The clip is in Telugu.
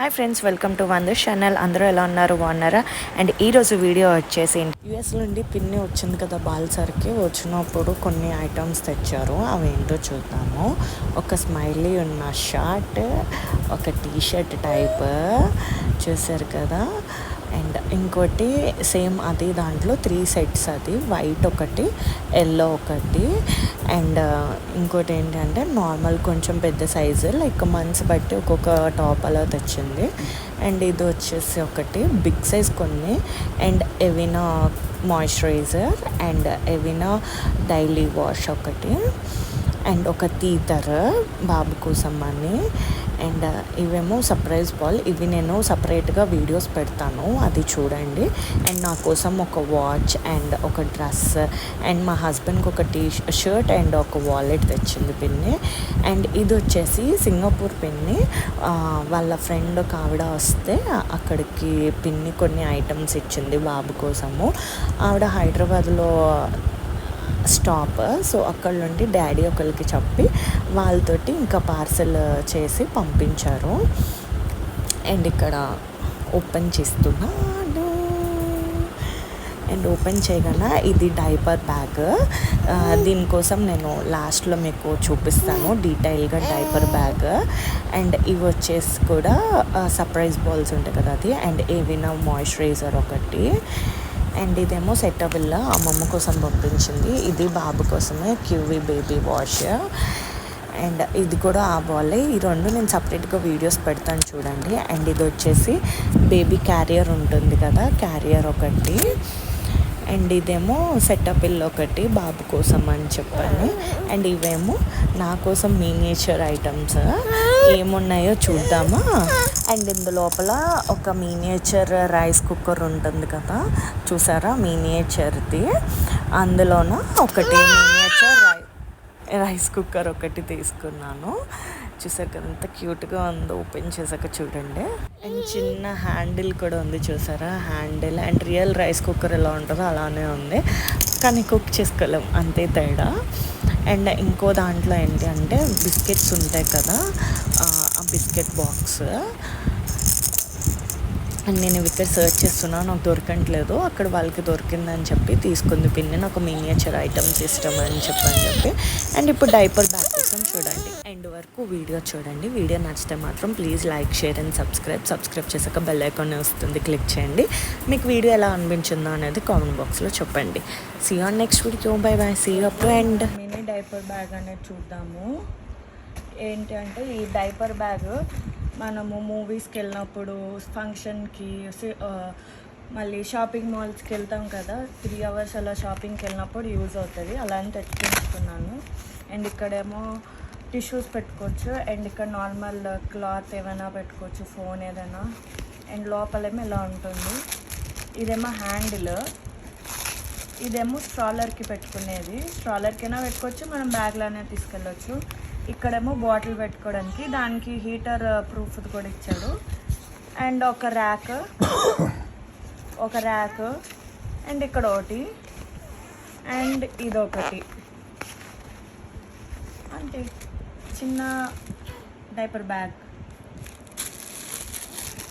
Hi friends, welcome to wonders channel. అందరూ ఎలా ఉన్నారు, బాగున్నారా? అండ్ ఈరోజు వీడియో వచ్చేసి యూఎస్ నుండి పిన్ని వచ్చింది కదా బాల్సర్కి. వచ్చినప్పుడు కొన్ని ఐటమ్స్ తెచ్చారు, అవి ఏంటో చూద్దాము. ఒక స్మైలీ ఉన్న షర్ట్, ఒక టీషర్ట్ టైప్ చూసారు కదా. అండ్ ఇంకోటి సేమ్ అది దాంట్లో 3 సెట్స్, అది వైట్ ఒకటి, ఎల్లో ఒకటి, అండ్ ఇంకోటి ఏంటంటే నార్మల్ కొంచెం పెద్ద సైజు, లైక్ మంత్స్ బట్టి ఒక్కొక్క టాప్ అలా తెచ్చింది. అండ్ ఇది వచ్చేసి ఒకటి బిగ్ సైజ్ కొన్ని, and Aveeno moisturizer, and Aveeno daily wash ఒకటి, అండ్ ఒక తీతర్ బాబు కోసం అని. అండ్ ఇవేమో సర్ప్రైజ్ బాల్, ఇవి నేను సపరేట్గా వీడియోస్ పెడతాను, అది చూడండి. అండ్ నా కోసం ఒక వాచ్ అండ్ ఒక డ్రెస్, అండ్ మా హస్బెండ్కి ఒక షర్ట్ అండ్ ఒక వాలెట్ తెచ్చింది పిన్ని. అండ్ ఇది వచ్చేసి సింగపూర్ పిన్ని, వాళ్ళ ఫ్రెండ్ ఒక ఆవిడ వస్తే అక్కడికి పిన్ని కొన్ని ఐటమ్స్ ఇచ్చింది బాబు కోసము. ఆవిడ హైదరాబాద్లో స్టాప్, సో అక్కడ నుండి డాడీ ఒకరికి చెప్పి వాళ్ళతోటి ఇంకా పార్సల్ చేసి పంపించారు. అండ్ ఇక్కడ ఓపెన్ చేస్తున్నాను. అండ్ ఓపెన్ చేయగానే ఇది డైపర్ బ్యాగ్. దీనికోసం నేను లాస్ట్లో మీకు చూపిస్తాను డీటెయిల్గా డైపర్ బ్యాగ్. అండ్ ఇవి వచ్చేసి కూడా సర్ప్రైజ్ బాల్స్ ఉంటాయి కదా అది, అండ్ ఏవినా మాయిశ్చరైజర్ ఒకటి. అండ్ ఇదేమో సెటబుల్ అమ్మమ్మ కోసం పంపించింది, ఇది బాబు కోసమే క్యూవీ బేబీ వాష్. అండ్ ఇది కూడా ఆ బాలే. ఈ రెండు నేను సపరేట్గా వీడియోస్ పెడతాను చూడండి. అండ్ ఇది వచ్చేసి బేబీ క్యారియర్ ఉంటుంది కదా, క్యారియర్ ఒకటి. అండ్ ఇదేమో సెటపిల్ ఒకటి బాబు కోసం అని చెప్పాను. అండ్ ఇవేమో నా కోసం మినియేచర్ ఐటమ్స్, ఏమున్నాయో చూద్దామా. అండ్ ఇందులోపల ఒక మినియేచర్ రైస్ కుక్కర్ ఉంటుంది కదా, చూసారా మినియేచర్ది. అందులోన ఒకటి మినియేచర్ రైస్ కుక్కర్ ఒకటి తీసుకున్నాను. చూసారు కదా ఎంత క్యూట్గా ఉందో, ఓపెన్ చేసాక చూడండి. అండ్ చిన్న హ్యాండిల్ కూడా ఉంది చూసారా, handle. And real rice cooker ఎలా ఉంటుందో అలానే ఉంది, కానీ కుక్ చేసుకోలేం, అంతే తేడా. అండ్ ఇంకో దాంట్లో ఏంటి అంటే బిస్కెట్స్ ఉంటాయి కదా, ఆ బిస్కెట్ బాక్స్. అండ్ నేను ఇక్కడ సర్చ్ చేస్తున్నాను, నాకు దొరకట్లేదు. అక్కడ వాళ్ళకి దొరికిందని చెప్పి తీసుకుంది పిన్ని, నాకు మినియేచర్ ఐటమ్స్ ఇష్టం అని చెప్పి. అండ్ ఇప్పుడు డైపర్ బ్యాగ్ కోసం చూడండి, ఎండ్ వరకు వీడియో చూడండి. వీడియో నచ్చితే మాత్రం please like, share and subscribe చేసాక బెల్ ఐకాన్ వస్తుంది, క్లిక్ చేయండి. మీకు వీడియో ఎలా అనిపించిందో అనేది కామెంట్ బాక్స్లో చెప్పండి. See you on next video, bye bye, see you up to end. Mini diaper bag అనేది చూద్దాము. ఏంటి అంటే ఈ డైపర్ బ్యాగ్ మనము మూవీస్కి వెళ్ళినప్పుడు, ఫంక్షన్కి, మళ్ళీ షాపింగ్ మాల్స్కి వెళ్తాం కదా, 3 hours అలా షాపింగ్కి వెళ్ళినప్పుడు యూజ్ అవుతుంది, అలా అని తెచ్చుకుంటున్నాను. అండ్ ఇక్కడేమో టిష్యూస్ పెట్టుకోవచ్చు, అండ్ ఇక్కడ నార్మల్ క్లాత్ ఏమైనా పెట్టుకోవచ్చు, ఫోన్ ఏదైనా. అండ్ లోపలేమో ఇలా ఉంటుంది. ఇదేమో హ్యాండిల్, ఇదేమో స్ట్రాలర్కి పెట్టుకునేది, స్ట్రాలర్కైనా పెట్టుకోవచ్చు, మనం బ్యాగ్లోనే తీసుకెళ్ళచ్చు. ఇక్కడేమో బాటిల్ పెట్టుకోవడానికి, దానికి హీటర్ ప్రూఫ్ కూడా ఇచ్చాడు. అండ్ ఒక ర్యాక్, అండ్ ఇక్కడ ఒకటి, అండ్ ఇదొకటి. అంటే చిన్న డైపర్ బ్యాగ్.